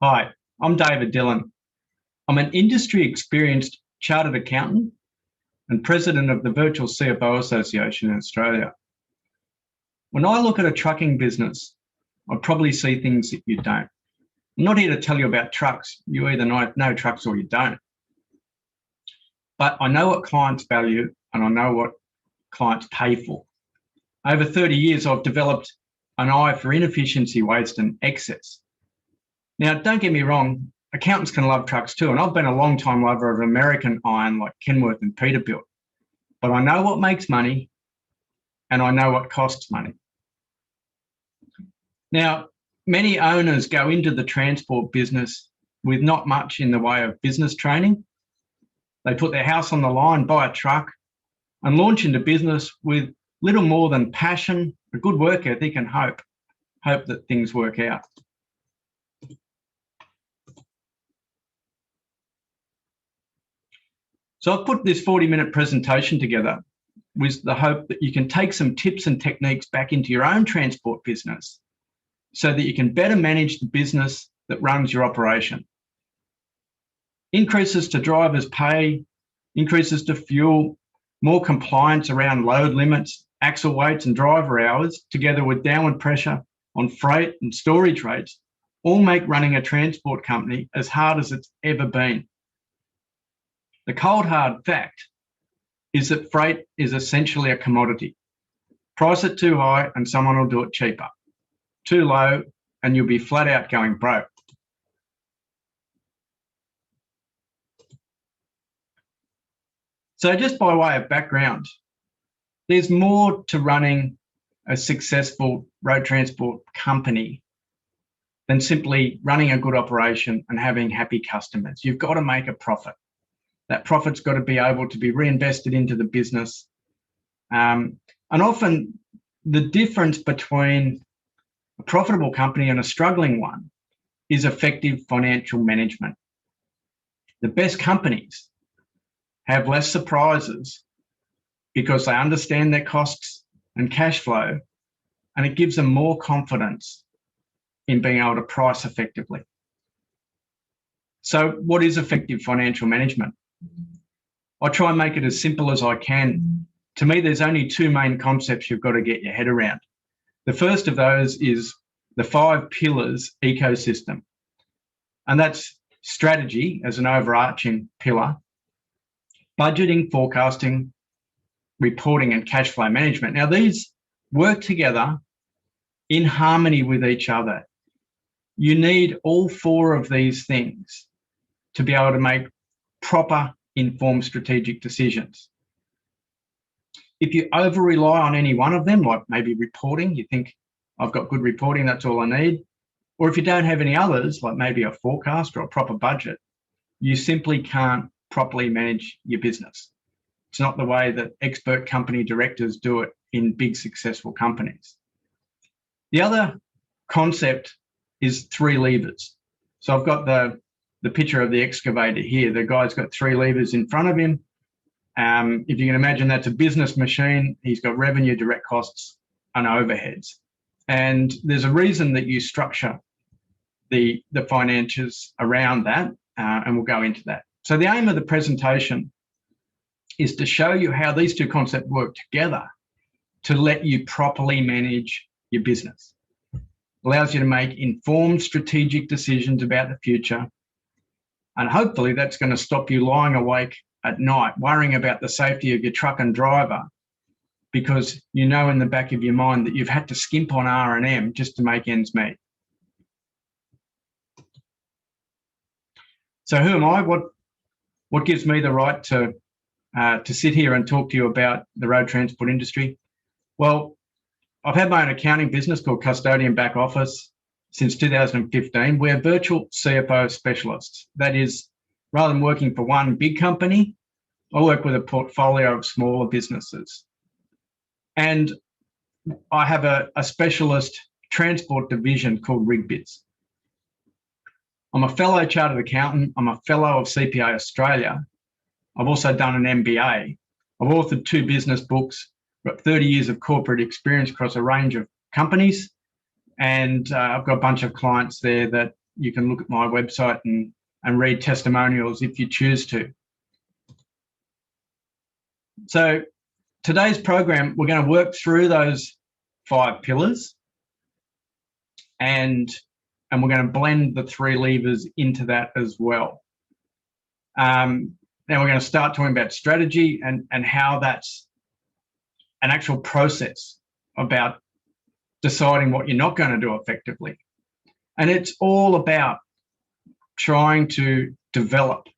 Hi, I'm David Dillon. I'm an industry experienced chartered accountant and president of the Virtual CFO Association in Australia. When I look at a trucking business, I probably see things that you don't. I'm not here to tell you about trucks. You either know trucks or you don't. But I know what clients value and I know what clients pay for. Over 30 years, I've developed an eye for inefficiency, waste and excess. Now, don't get me wrong, accountants can love trucks too, and I've been a long-time lover of American iron like Kenworth and Peterbilt. But I know what makes money and I know what costs money. Now, many owners go into the transport business with not much in the way of business training. They put their house on the line, buy a truck, and launch into business with little more than passion, a good work ethic, and hope that things work out. So I've put this 40-minute presentation together with the hope that you can take some tips and techniques back into your own transport business so that you can better manage the business that runs your operation. Increases to drivers' pay, increases to fuel, more compliance around load limits, axle weights and driver hours, together with downward pressure on freight and storage rates, all make running a transport company as hard as it's ever been. The cold hard fact is that freight is essentially a commodity. Price it too high and someone will do it cheaper. Too low and you'll be flat out going broke. So just by way of background, there's more to running a successful road transport company than simply running a good operation and having happy customers. You've got to make a profit. That profit's got to be able to be reinvested into the business. And often the difference between a profitable company and a struggling one is effective financial management. The best companies have less surprises because they understand their costs and cash flow, and it gives them more confidence in being able to price effectively. So what is effective financial management? I try and make it as simple as I can. To me, there's only two main concepts you've got to get your head around. The first of those is the 5 pillars ecosystem. And that's strategy as an overarching pillar, budgeting, forecasting, reporting, and cash flow management. Now, these work together in harmony with each other. You need all 4 of these things to be able to make proper, informed strategic decisions. If you over-rely on any one of them, like maybe reporting, you think, I've got good reporting, that's all I need. Or if you don't have any others, like maybe a forecast or a proper budget, you simply can't properly manage your business. It's not the way that expert company directors do it in big successful companies. The other concept is 3 levers. So I've got the picture of the excavator here. The guy's got 3 levers in front of him. If you can imagine, that's a business machine. He's got revenue, direct costs, and overheads. And there's a reason that you structure the financials around that, and we'll go into that. So the aim of the presentation is to show you how these 2 concepts work together to let you properly manage your business. It allows you to make informed strategic decisions about the future. And hopefully that's going to stop you lying awake at night, worrying about the safety of your truck and driver, because you know in the back of your mind that you've had to skimp on R&M just to make ends meet. So who am I? What gives me the right to sit here and talk to you about the road transport industry? Well, I've had my own accounting business called Custodian Back Office since 2015. We're virtual CFO specialists. That is, rather than working for one big company, I work with a portfolio of smaller businesses. And I have a specialist transport division called RigBiz. I'm a fellow chartered accountant. I'm a fellow of CPA Australia. I've also done an MBA. I've authored 2 business books, got 30 years of corporate experience across a range of companies. And I've got a bunch of clients there that you can look at my website and read testimonials if you choose to. So today's program, we're going to work through those 5 pillars, and we're going to blend the 3 levers into that as well. Now we're going to start talking about strategy and how that's an actual process about deciding what you're not going to do effectively. And it's all about trying to develop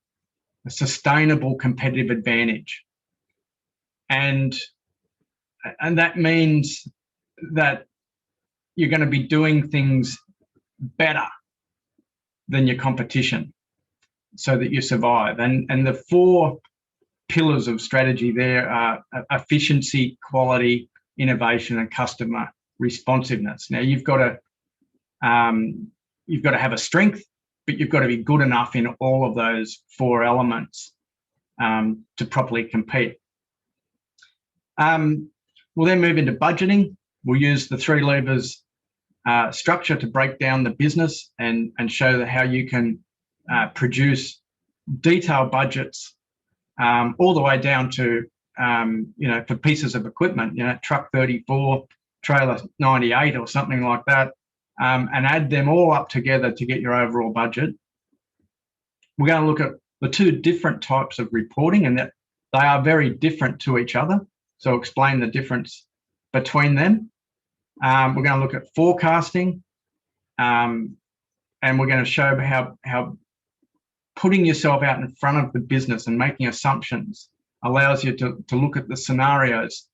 a sustainable competitive advantage. And that means that you're going to be doing things better than your competition so that you survive. And the 4 pillars of strategy there are efficiency, quality, innovation, and customer responsiveness. Now you've got to have a strength, but you've got to be good enough in all of those 4 elements to properly compete. We'll then move into budgeting. We'll use the 3 levers structure to break down the business and show how you can produce detailed budgets all the way down to, for pieces of equipment, truck 34, trailer 98 or something like that, and add them all up together to get your overall budget. We're going to look at the 2 different types of reporting and that they are very different to each other. So explain the difference between them. We're going to look at forecasting, and we're going to show how putting yourself out in front of the business and making assumptions allows you to look at the scenarios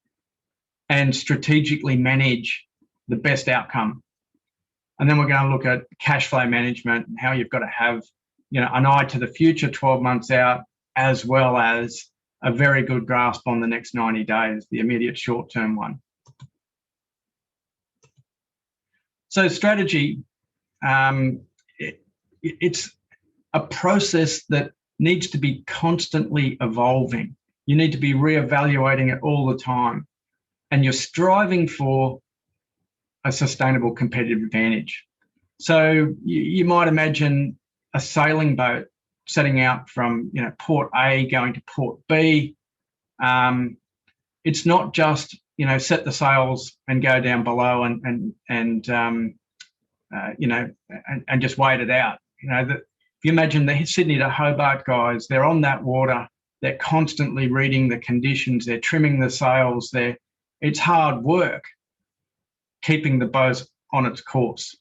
and strategically manage the best outcome. And then we're going to look at cash flow management and how you've got to have, an eye to the future 12 months out, as well as a very good grasp on the next 90 days, the immediate short-term one. So strategy, it's a process that needs to be constantly evolving. You need to be reevaluating it all the time. And you're striving for a sustainable competitive advantage. So you might imagine a sailing boat setting out from port A going to port B. It's not just set the sails and go down below and just wait it out. If you imagine the Sydney to Hobart guys, they're on that water, they're constantly reading the conditions, they're trimming the sails, it's hard work keeping the boat on its course.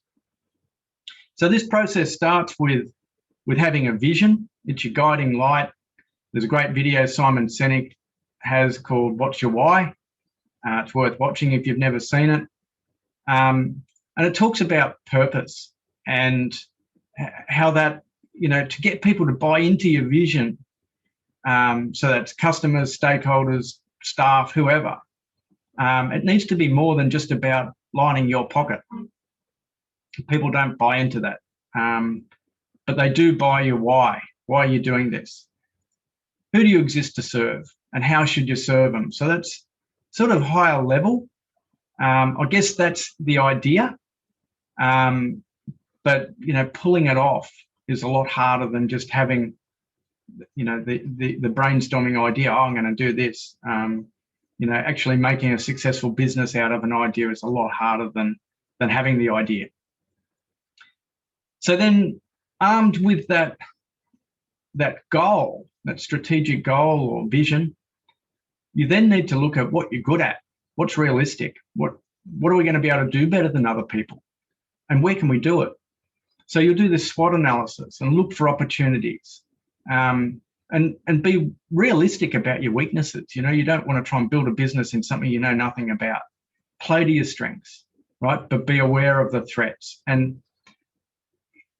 So this process starts with having a vision. It's your guiding light. There's a great video Simon Sinek has called What's Your Why? It's worth watching if you've never seen it. And it talks about purpose and how that, to get people to buy into your vision, so that's customers, stakeholders, staff, whoever. It needs to be more than just about lining your pocket. People don't buy into that, but they do buy your why. Why are you doing this? Who do you exist to serve, and how should you serve them? So that's sort of higher level. I guess that's the idea, but pulling it off is a lot harder than just having the brainstorming idea. I'm going to do this. Actually making a successful business out of an idea is a lot harder than having the idea. So then, armed with that goal, that strategic goal or vision, you then need to look at what you're good at, what's realistic, what are we going to be able to do better than other people, and where can we do it? So you'll do this SWOT analysis and look for opportunities, and be realistic about your weaknesses. You don't want to try and build a business in something you know nothing about. Play to your strengths, right? But be aware of the threats. And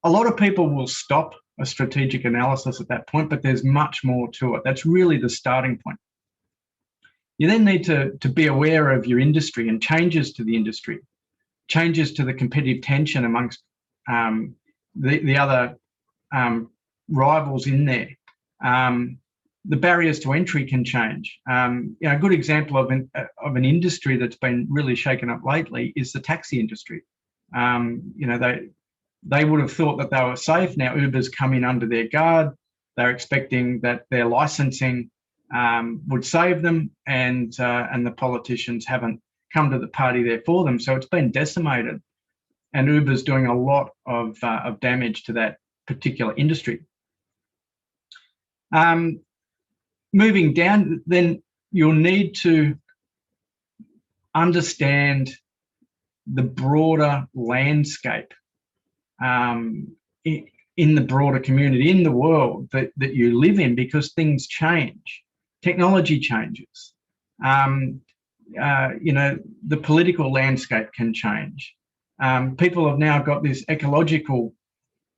a lot of people will stop a strategic analysis at that point, but there's much more to it. That's really the starting point. You then need to be aware of your industry and changes to the industry, changes to the competitive tension amongst the other rivals in there. The barriers to entry can change. A good example of an industry that's been really shaken up lately is the taxi industry. they would have thought that they were safe. Now Uber's come in under their guard. They're expecting that their licensing would save them, and the politicians haven't come to the party there for them. So it's been decimated, and Uber's doing a lot of damage to that particular industry. Moving down, then you'll need to understand the broader landscape in the broader community, in the world that you live in, because things change, technology changes. You know, the political landscape can change. People have now got this ecological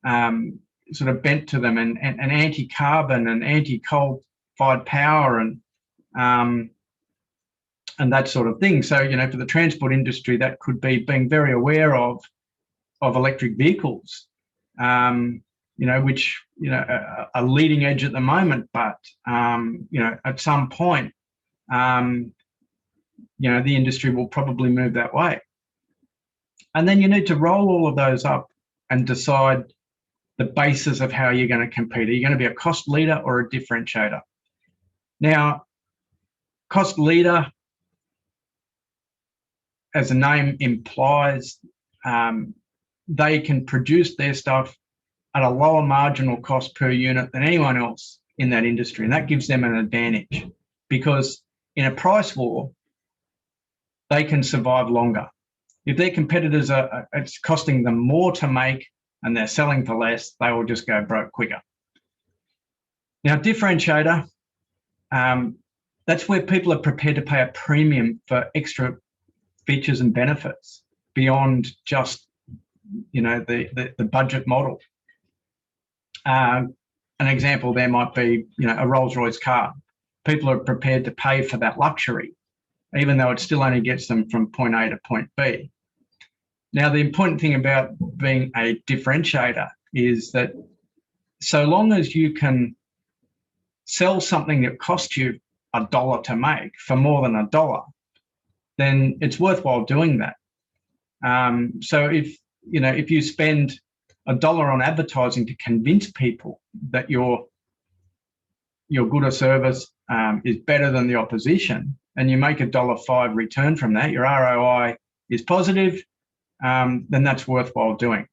sort of bent to them, and anti-carbon and anti-coal-fired power and that sort of thing. So, you know, for the transport industry, that could be being very aware of electric vehicles, you know, which, you know, are leading edge at the moment, but, you know, at some point, you know, the industry will probably move that way. And then you need to roll all of those up and decide the basis of how you're going to compete. Are you going to be a cost leader or a differentiator? Now, cost leader, as the name implies, they can produce their stuff at a lower marginal cost per unit than anyone else in that industry. And that gives them an advantage, because in a price war, they can survive longer. If their competitors it's costing them more to make and they're selling for less, they will just go broke quicker. Now, differentiator, that's where people are prepared to pay a premium for extra features and benefits beyond just, you know, the budget model. An example there might be, you know, a Rolls-Royce car. People are prepared to pay for that luxury, even though it still only gets them from point A to point B. Now, the important thing about being a differentiator is that so long as you can sell something that costs you $1 to make for more than $1, then it's worthwhile doing that. So if you spend $1 on advertising to convince people that your good or service is better than the opposition, and you make $1.05 return from that, your ROI is positive, then that's worthwhile doing.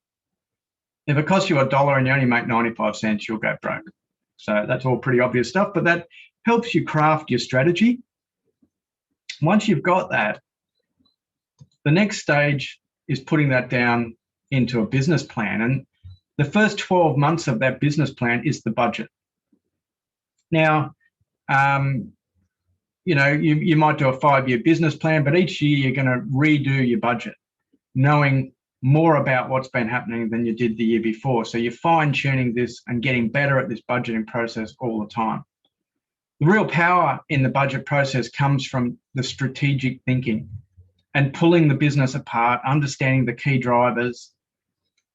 If it costs you $1 and you only make 95 cents, you'll go broke. So that's all pretty obvious stuff, but that helps you craft your strategy. Once you've got that, the next stage is putting that down into a business plan. And the first 12 months of that business plan is the budget. Now, you know, you might do a 5-year business plan, but each year you're going to redo your budget, knowing more about what's been happening than you did the year before. So you're fine-tuning this and getting better at this budgeting process all the time. The real power in the budget process comes from the strategic thinking and pulling the business apart, understanding the key drivers.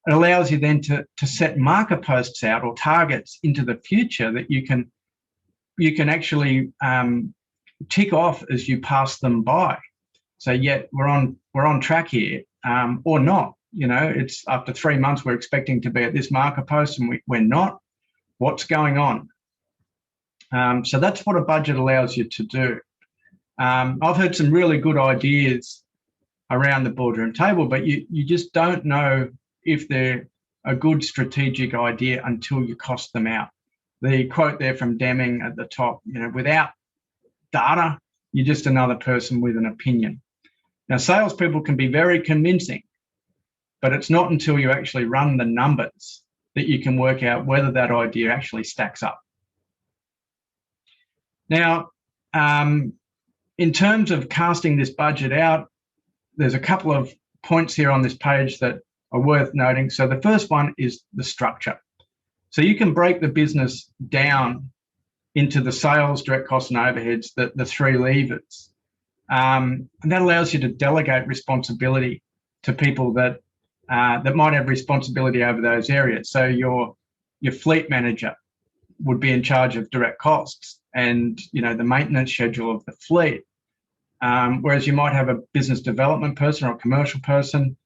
It allows you then to set marker posts out or targets into the future that you can actually tick off as you pass them by. So yet we're on track here, or not. You know, it's after 3 months we're expecting to be at this marker post and we're not. What's going on? So that's what a budget allows you to do. I've heard some really good ideas around the boardroom table, but you just don't know if they're a good strategic idea until you cost them out. The quote there from Deming at the top, you know, without data, you're just another person with an opinion. Now, salespeople can be very convincing, but it's not until you actually run the numbers that you can work out whether that idea actually stacks up. Now, in terms of casting this budget out, there's a couple of points here on this page that are worth noting. So the first one is the structure. So you can break the business down into the sales, direct costs and overheads, the 3 levers. And that allows you to delegate responsibility to people that might have responsibility over those areas. So your fleet manager would be in charge of direct costs and, you know, the maintenance schedule of the fleet. Whereas you might have a business development person or a commercial person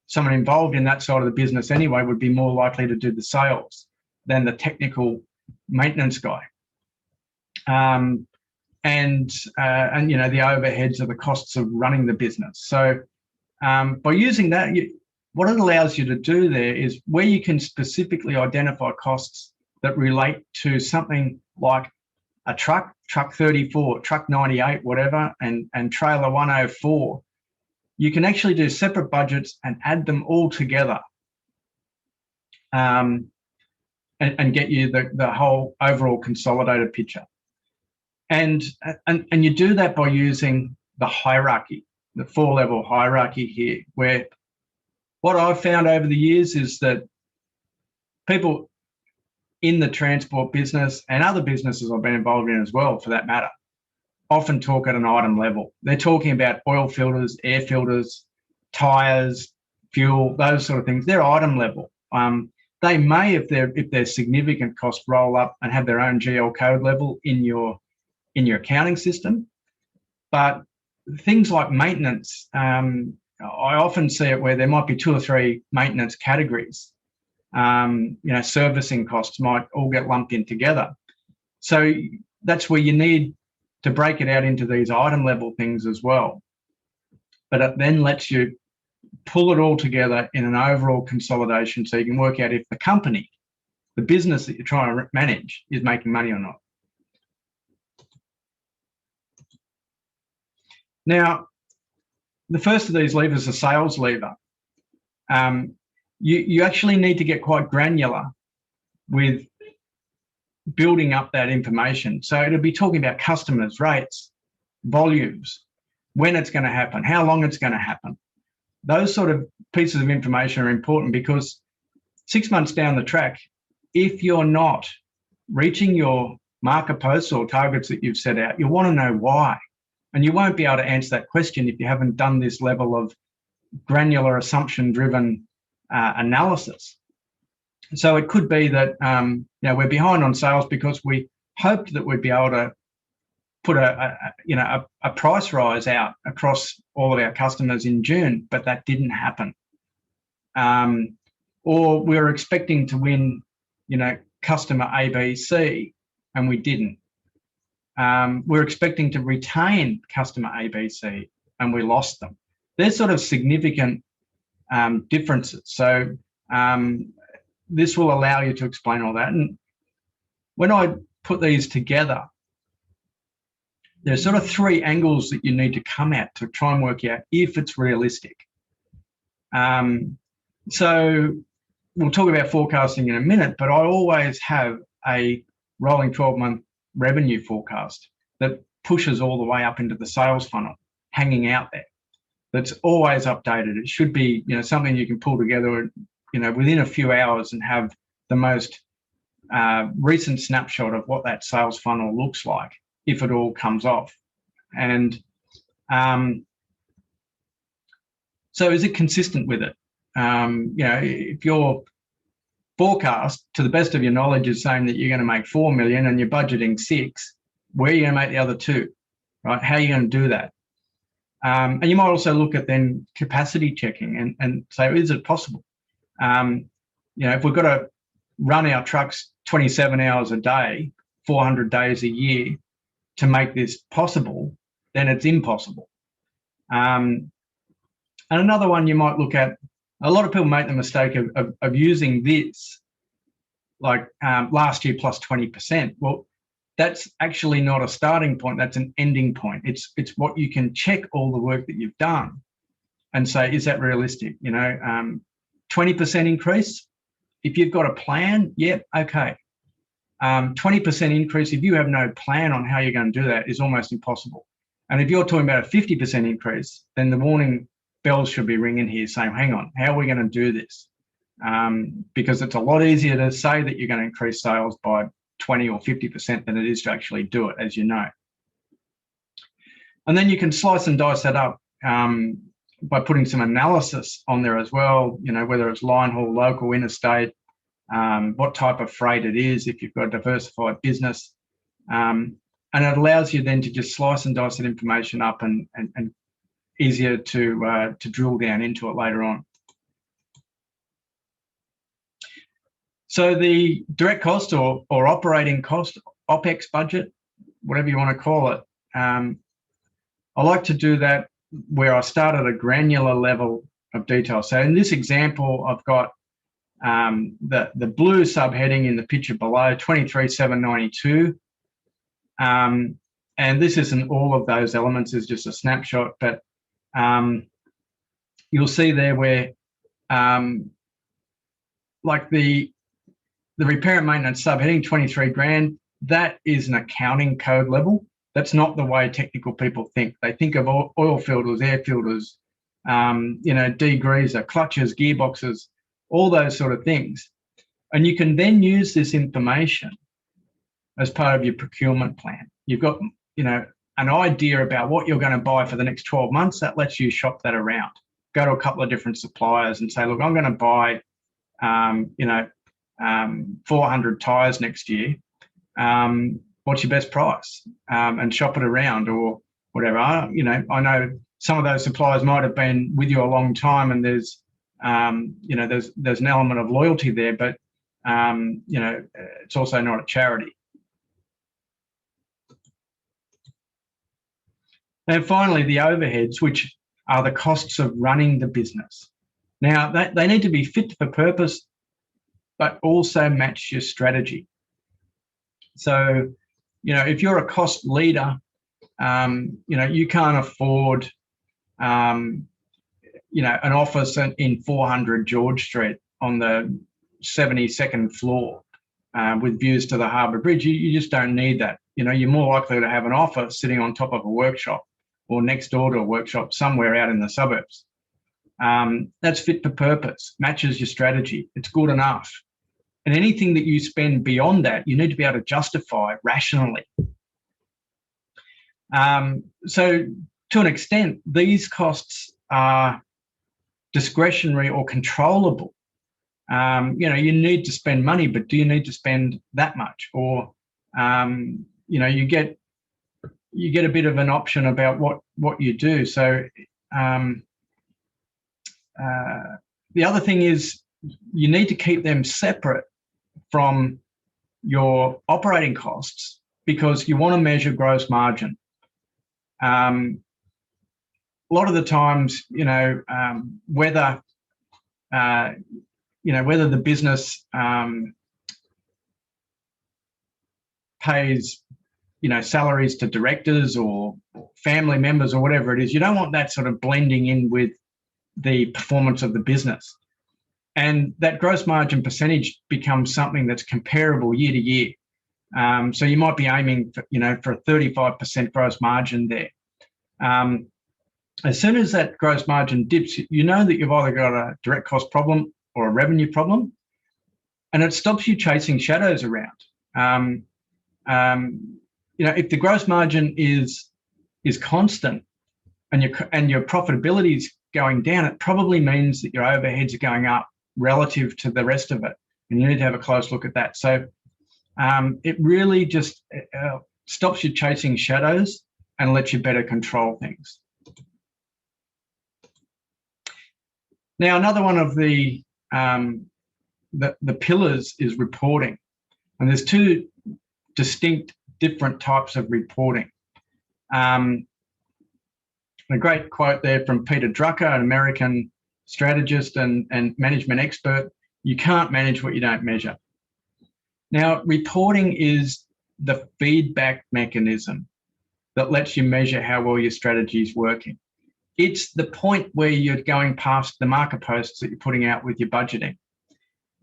someone involved in that side of the business anyway would be more likely to do the sales than the technical maintenance guy. And you know, the overheads are the costs of running the business. So by using that, what it allows you to do there is where you can specifically identify costs that relate to something like a truck 34, truck 98, whatever, and trailer 104, you can actually do separate budgets and add them all together and get you the whole overall consolidated picture. And you do that by using the hierarchy, the 4-level hierarchy here, where what I've found over the years is that people in the transport business and other businesses I've been involved in as well, for that matter, often talk at an item level. They're talking about oil filters, air filters, tires, fuel, those sort of things. They're item level. They may, if they're significant cost, roll up and have their own GL code level in your accounting system. But things like maintenance, I often see it where there might be 2 or 3 maintenance categories. You know, servicing costs might all get lumped in together. So that's where you need to break it out into these item level things as well. But it then lets you pull it all together in an overall consolidation so you can work out if the company, the business that you're trying to manage, is making money or not. Now, the first of these levers is a sales lever. You actually need to get quite granular with building up that information. So it'll be talking about customers, rates, volumes, when it's going to happen, how long it's going to happen. Those sort of pieces of information are important because 6 months down the track, if you're not reaching your marker posts or targets that you've set out, you'll want to know why. And you won't be able to answer that question if you haven't done this level of granular assumption-driven analysis. So it could be that you know, we're behind on sales because we hoped that we'd be able to put a price rise out across all of our customers in June, but that didn't happen. Or we were expecting to win, you know, customer ABC, and we didn't. We're expecting to retain customer ABC, and we lost them. There's sort of significant differences. So this will allow you to explain all that. And when I put these together, there's sort of 3 angles that you need to come at to try and work out if it's realistic. So we'll talk about forecasting in a minute, but I always have a rolling 12-month revenue forecast that pushes all the way up into the sales funnel, hanging out there. That's always updated. It should be, you know, something you can pull together, you know, within a few hours and have the most recent snapshot of what that sales funnel looks like if it all comes off. And so is it consistent with it? You know, if your forecast, to the best of your knowledge, is saying that you're going to make 4 million and you're budgeting 6, where are you going to make the other 2, right? How are you going to do that? And you might also look at then capacity checking and say, is it possible? You know, if we've got to run our trucks 27 hours a day, 400 days a year to make this possible, then it's impossible. And another one you might look at, a lot of people make the mistake of using this, like last year plus 20%. Well, that's actually not a starting point, that's an ending point. It's what you can check all the work that you've done and say, is that realistic? You know, 20% increase, if you've got a plan, yep, okay. 20% increase, if you have no plan on how you're going to do that, is almost impossible. And if you're talking about a 50% increase, then the warning bells should be ringing here saying, hang on, how are we going to do this? Because it's a lot easier to say that you're going to increase sales by 20 or 50% than it is to actually do it, as you know. And then you can slice and dice that up by putting some analysis on there as well, you know, whether it's line haul, local, interstate, what type of freight it is, if you've got a diversified business. And it allows you then to just slice and dice that information up and easier to drill down into it later on. So the direct cost or operating cost, OPEX budget, whatever you want to call it, I like to do that where I start at a granular level of detail. So in this example, I've got the blue subheading in the picture below, 23,792. And this isn't all of those elements, is just a snapshot, but you'll see there where like the repair and maintenance subheading, 23 grand, that is an accounting code level. That's not the way technical people think. They think of oil filters, air filters, degreaser, clutches, gearboxes, all those sort of things. And you can then use this information as part of your procurement plan. You've got, an idea about what you're going to buy for the next 12 months. That lets you shop that around. Go to a couple of different suppliers and say, look, I'm going to buy, 400 tyres next year. What's your best price? And shop it around or whatever. I know some of those suppliers might have been with you a long time, and there's an element of loyalty there, but it's also not a charity. And finally, the overheads, which are the costs of running the business. Now, they need to be fit for purpose, but also match your strategy. So, if you're a cost leader, you can't afford, an office in 400 George Street on the 72nd floor with views to the Harbour Bridge. You just don't need that. You're more likely to have an office sitting on top of a workshop or next door to a workshop somewhere out in the suburbs. That's fit for purpose, matches your strategy. It's good enough. And anything that you spend beyond that, you need to be able to justify rationally. So to an extent, these costs are discretionary or controllable. You need to spend money, but do you need to spend that much? Or, you get a bit of an option about what you do. So the other thing is you need to keep them separate from your operating costs because you want to measure gross margin. A lot of the times, whether the business pays, salaries to directors or family members or whatever it is, you don't want that sort of blending in with the performance of the business. And that gross margin percentage becomes something that's comparable year to year. So you might be aiming for, for a 35% gross margin there. As soon as that gross margin dips, you know that you've either got a direct cost problem or a revenue problem, and it stops you chasing shadows around. If the gross margin is constant and your profitability is going down, it probably means that your overheads are going up relative to the rest of it, and you need to have a close look at that. So it really just stops you chasing shadows and lets you better control things. Now, another one of the pillars is reporting, and there's two distinct different types of reporting. A great quote there from Peter Drucker, an American strategist and management expert: you can't manage what you don't measure. Now, reporting is the feedback mechanism that lets you measure how well your strategy is working. It's the point where you're going past the marker posts that you're putting out with your budgeting.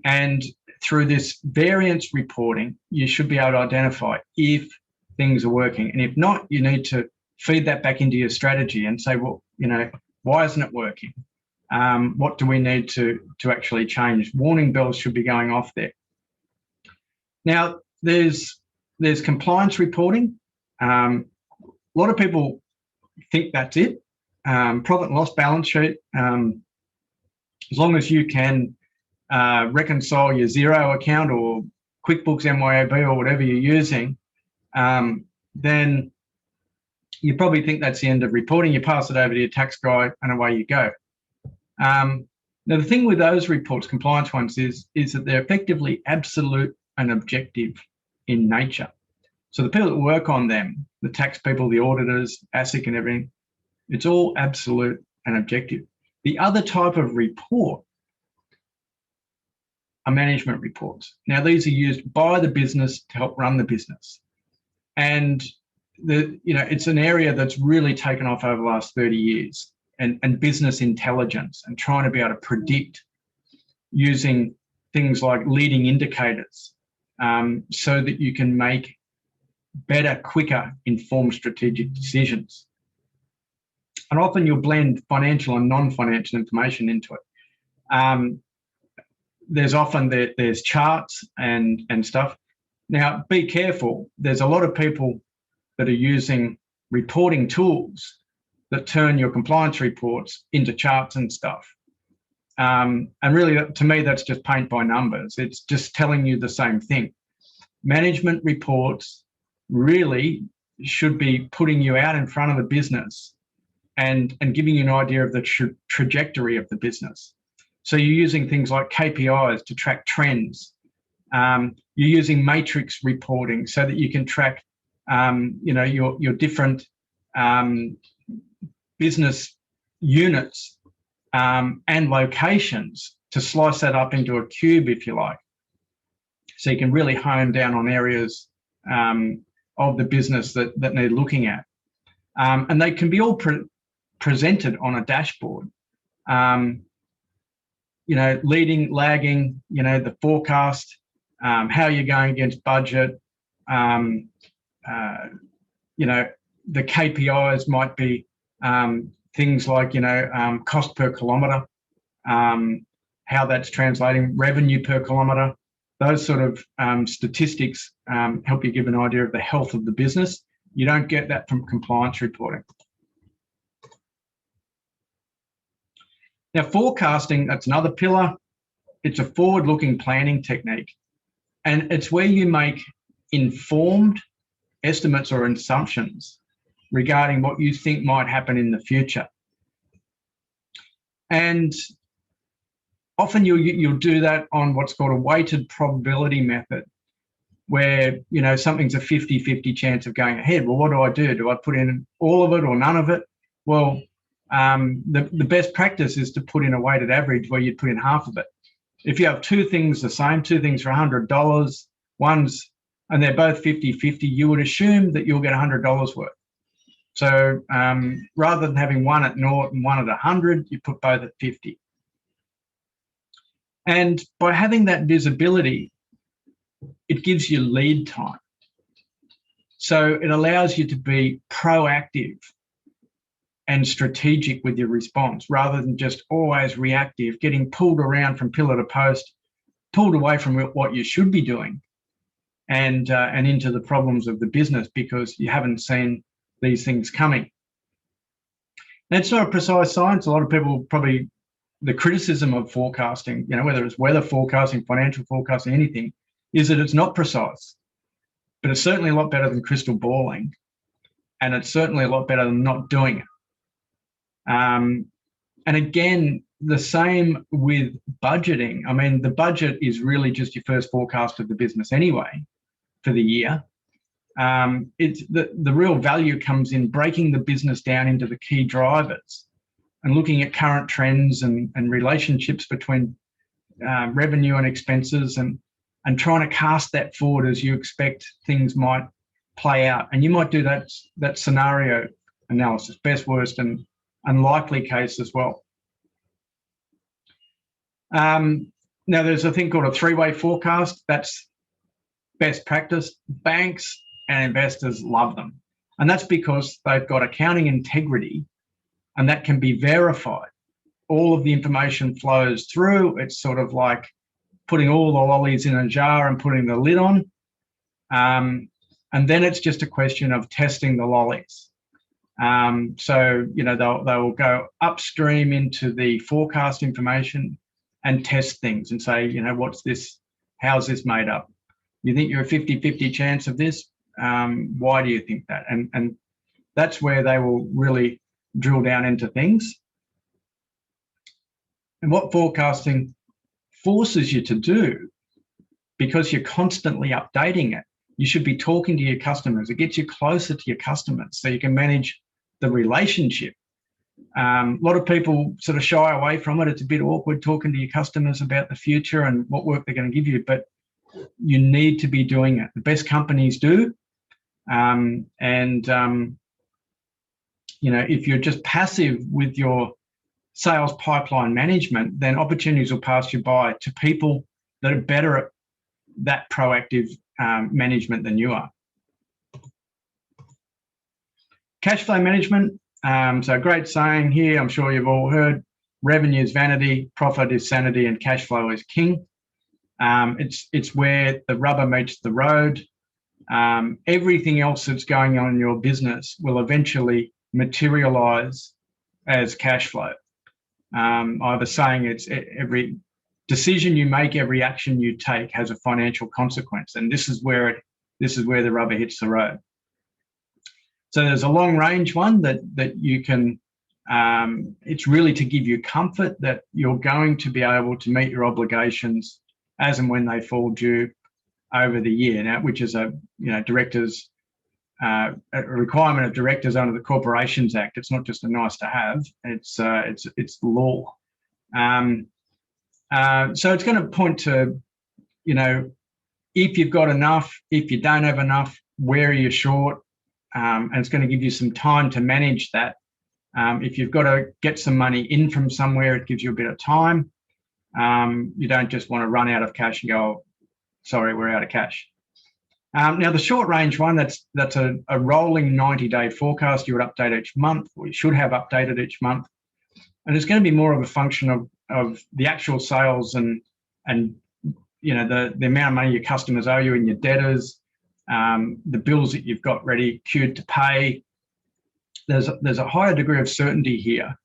And through this variance reporting, you should be able to identify if things are working. And if not, you need to feed that back into your strategy and say, well, why isn't it working? What do we need to actually change? Warning bells should be going off there. Now, there's compliance reporting. A lot of people think that's it. Profit and loss balance sheet. As long as you can reconcile your Xero account or QuickBooks MYOB or whatever you're using, then you probably think that's the end of reporting. You pass it over to your tax guy and away you go. Now, the thing with those reports, compliance ones, is that they're effectively absolute and objective in nature. So the people that work on them, the tax people, the auditors, ASIC and everything, it's all absolute and objective. The other type of report are management reports. Now, these are used by the business to help run the business. And it's an area that's really taken off over the last 30 years, and business intelligence and trying to be able to predict using things like leading indicators so that you can make better, quicker, informed strategic decisions. And often you'll blend financial and non-financial information into it. There's charts and stuff. Now, be careful. There's a lot of people that are using reporting tools that turn your compliance reports into charts and stuff. And really, to me, that's just paint by numbers. It's just telling you the same thing. Management reports really should be putting you out in front of the business and giving you an idea of the trajectory of the business. So you're using things like KPIs to track trends. You're using matrix reporting so that you can track, your different business units and locations to slice that up into a cube, if you like. So you can really hone down on areas of the business that need looking at. And they can be all presented on a dashboard. Leading, lagging, the forecast, how you're going against budget. The KPIs might be things like, cost per kilometre, how that's translating, revenue per kilometre. Those sort of statistics help you give an idea of the health of the business. You don't get that from compliance reporting. Now, forecasting, that's another pillar. It's a forward-looking planning technique. And it's where you make informed estimates or assumptions regarding what you think might happen in the future. And often you'll do that on what's called a weighted probability method, where, something's a 50-50 chance of going ahead. Well, what do? Do I put in all of it or none of it? Well, the best practice is to put in a weighted average where you put in half of it. If you have two things the same, two things for $100, and they're both 50-50, you would assume that you'll get $100 worth. So rather than having one at 0 and one at 100, you put both at 50. And by having that visibility, it gives you lead time. So it allows you to be proactive and strategic with your response, rather than just always reactive, getting pulled around from pillar to post, pulled away from what you should be doing, and into the problems of the business because you haven't seen these things coming. And it's not a precise science. A lot of people probably, the criticism of forecasting, whether it's weather forecasting, financial forecasting, anything, is that it's not precise. But it's certainly a lot better than crystal balling, and it's certainly a lot better than not doing it. And again, the same with budgeting. I mean, the budget is really just your first forecast of the business anyway for the year. It's the real value comes in breaking the business down into the key drivers and looking at current trends and relationships between revenue and expenses, and trying to cast that forward as you expect things might play out. And you might do that scenario analysis, best, worst, and unlikely case as well. Now, there's a thing called a three-way forecast. That's best practice. Banks and investors love them. And that's because they've got accounting integrity, and that can be verified. All of the information flows through. It's sort of like putting all the lollies in a jar and putting the lid on. And then it's just a question of testing the lollies. So, they will go upstream into the forecast information and test things and say, what's this? How's this made up? You think you're a 50-50 chance of this? Why do you think that? And that's where they will really drill down into things. And what forecasting forces you to do, because you're constantly updating it, you should be talking to your customers. It gets you closer to your customers so you can manage the relationship. A lot of people sort of shy away from it. It's a bit awkward talking to your customers about the future and what work they're going to give you, but you need to be doing it. The best companies do. You know, if you're just passive with your sales pipeline management, then opportunities will pass you by to people that are better at that proactive management than you are. Cash flow management. So great saying here, I'm sure you've all heard, revenue is vanity, profit is sanity, and cash flow is king. It's where the rubber meets the road. Everything else that's going on in your business will eventually materialize as cash flow. I have a saying, it's every decision you make, every action you take has a financial consequence, and this is where the rubber hits the road. So there's a long range one that you can, it's really to give you comfort that you're going to be able to meet your obligations as and when they fall due over the year. Now, which is a directors, a requirement of directors under the Corporations Act. It's not just a nice to have. It's the law. So it's going to point to, if you've got enough, if you don't have enough, where are you short? And it's going to give you some time to manage that. If you've got to get some money in from somewhere, it gives you a bit of time. You don't just want to run out of cash and go, oh, sorry, we're out of cash. Now, the short range one, that's a rolling 90-day forecast. You would update each month, or you should have updated each month. And it's going to be more of a function of the actual sales and the amount of money your customers owe you and your debtors, the bills that you've got ready, queued to pay. There's a higher degree of certainty here.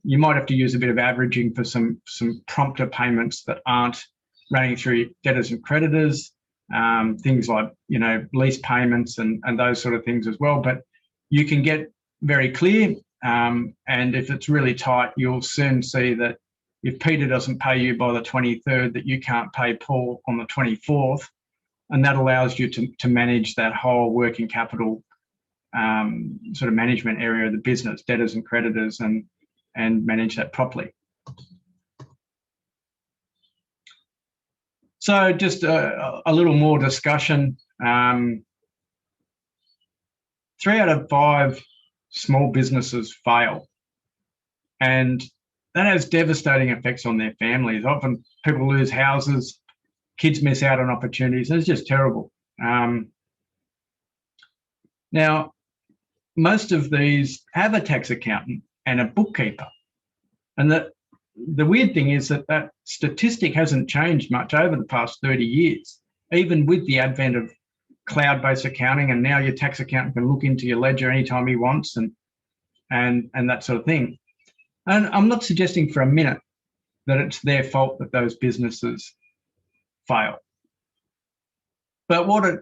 You might have to use a bit of averaging for some prompter payments that aren't running through debtors and creditors, things like lease payments and those sort of things as well. But you can get very clear, and if it's really tight, you'll soon see that if Peter doesn't pay you by the 23rd, that you can't pay Paul on the 24th. And that allows you to manage that whole working capital sort of management area of the business, debtors and creditors, and manage that properly. So just a little more discussion. 3 out of 5 small businesses fail, and that has devastating effects on their families. Often people lose houses, kids miss out on opportunities. It's just terrible. Now, most of these have a tax accountant and a bookkeeper. And the weird thing is that statistic hasn't changed much over the past 30 years, even with the advent of cloud-based accounting, and now your tax accountant can look into your ledger anytime he wants and that sort of thing. And I'm not suggesting for a minute that it's their fault that those businesses fail. But what it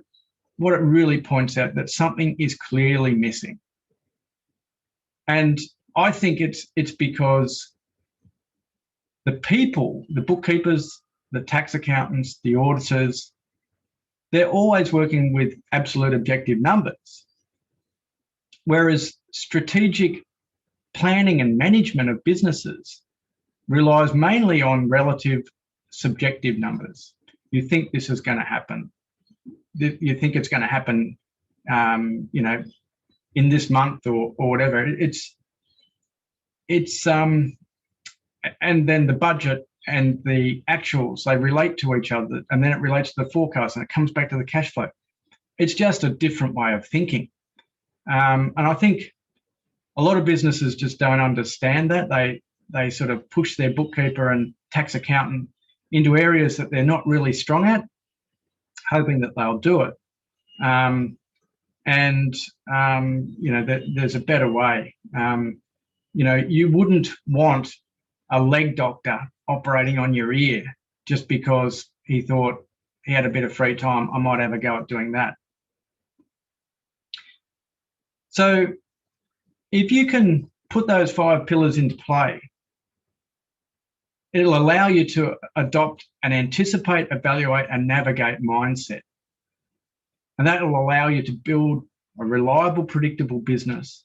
really points out, that something is clearly missing. And I think it's because the people, the bookkeepers, the tax accountants, the auditors, they're always working with absolute objective numbers. Whereas strategic planning and management of businesses relies mainly on relative subjective numbers. You think this is going to happen. You think it's going to happen, in this month or whatever. And then the budget and the actuals, they relate to each other, and then it relates to the forecast, and it comes back to the cash flow. It's just a different way of thinking. And I think a lot of businesses just don't understand that. They sort of push their bookkeeper and tax accountant into areas that they're not really strong at, hoping that they'll do it. There's a better way. You wouldn't want a leg doctor operating on your ear just because he thought he had a bit of free time. I might have a go at doing that. So if you can put those 5 pillars into play, it'll allow you to adopt an anticipate, evaluate, and navigate mindset. And that will allow you to build a reliable, predictable business.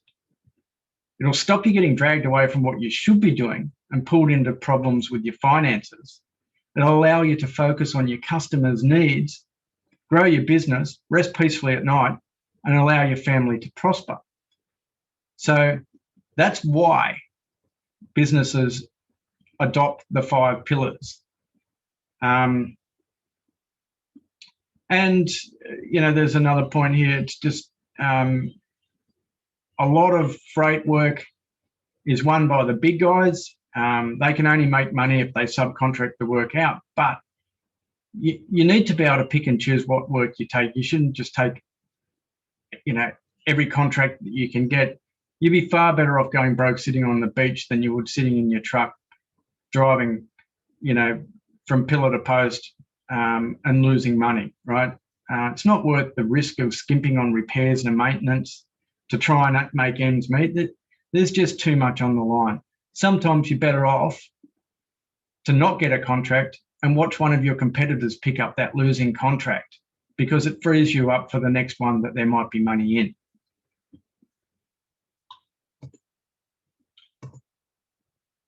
It'll stop you getting dragged away from what you should be doing and pulled into problems with your finances. It'll allow you to focus on your customers' needs, grow your business, rest peacefully at night, and allow your family to prosper. So that's why businesses adopt the 5 pillars. And, there's another point here. It's just a lot of freight work is won by the big guys. They can only make money if they subcontract the work out, but you need to be able to pick and choose what work you take. You shouldn't just take, every contract that you can get. You'd be far better off going broke sitting on the beach than you would sitting in your truck driving, from pillar to post and losing money, right? It's not worth the risk of skimping on repairs and maintenance to try and make ends meet. There's just too much on the line. Sometimes you're better off to not get a contract and watch one of your competitors pick up that losing contract, because it frees you up for the next one that there might be money in.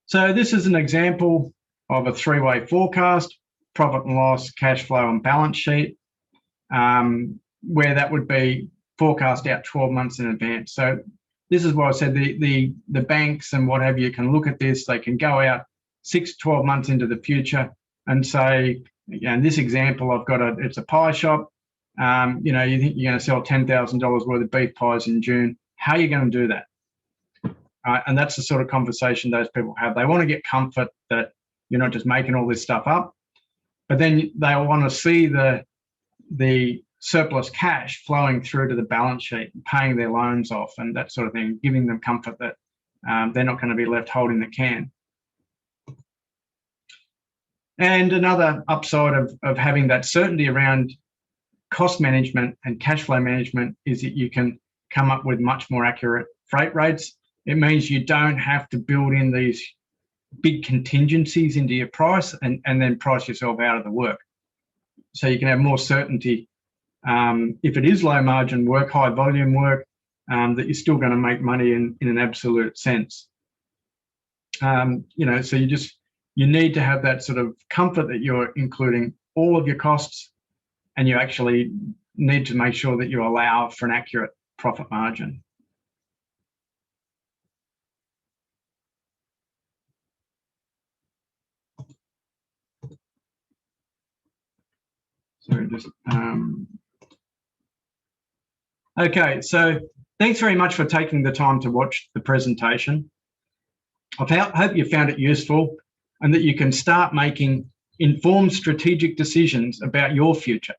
So this is an example of a 3-way forecast: profit and loss, cash flow, and balance sheet, where that would be forecast out 12 months in advance. So this is what I said, the banks and what have you can look at this. They can go out 6 to 12 months into the future and say, in this example, it's a pie shop. You think you're going to sell $10,000 worth of beef pies in June. How are you going to do that? And that's the sort of conversation those people have. They want to get comfort that you're not just making all this stuff up, but then they want to see the surplus cash flowing through to the balance sheet, paying their loans off and that sort of thing, giving them comfort that they're not going to be left holding the can. And another upside of having that certainty around cost management and cash flow management is that you can come up with much more accurate freight rates. It means you don't have to build in these big contingencies into your price and then price yourself out of the work. So you can have more certainty if it is low margin work, high volume work, that you're still going to make money in an absolute sense. So you need to have that sort of comfort that you're including all of your costs, and you actually need to make sure that you allow for an accurate profit margin. Okay, so thanks very much for taking the time to watch the presentation. I hope you found it useful and that you can start making informed strategic decisions about your future.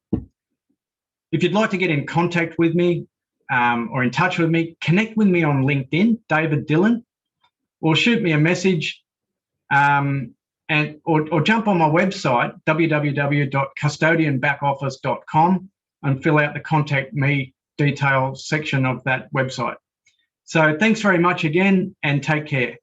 If you'd like to get in contact with me or in touch with me, connect with me on LinkedIn, David Dillon, or shoot me a message or jump on my website, www.custodianbackoffice.com, and fill out the contact me details section of that website. So thanks very much again, and take care.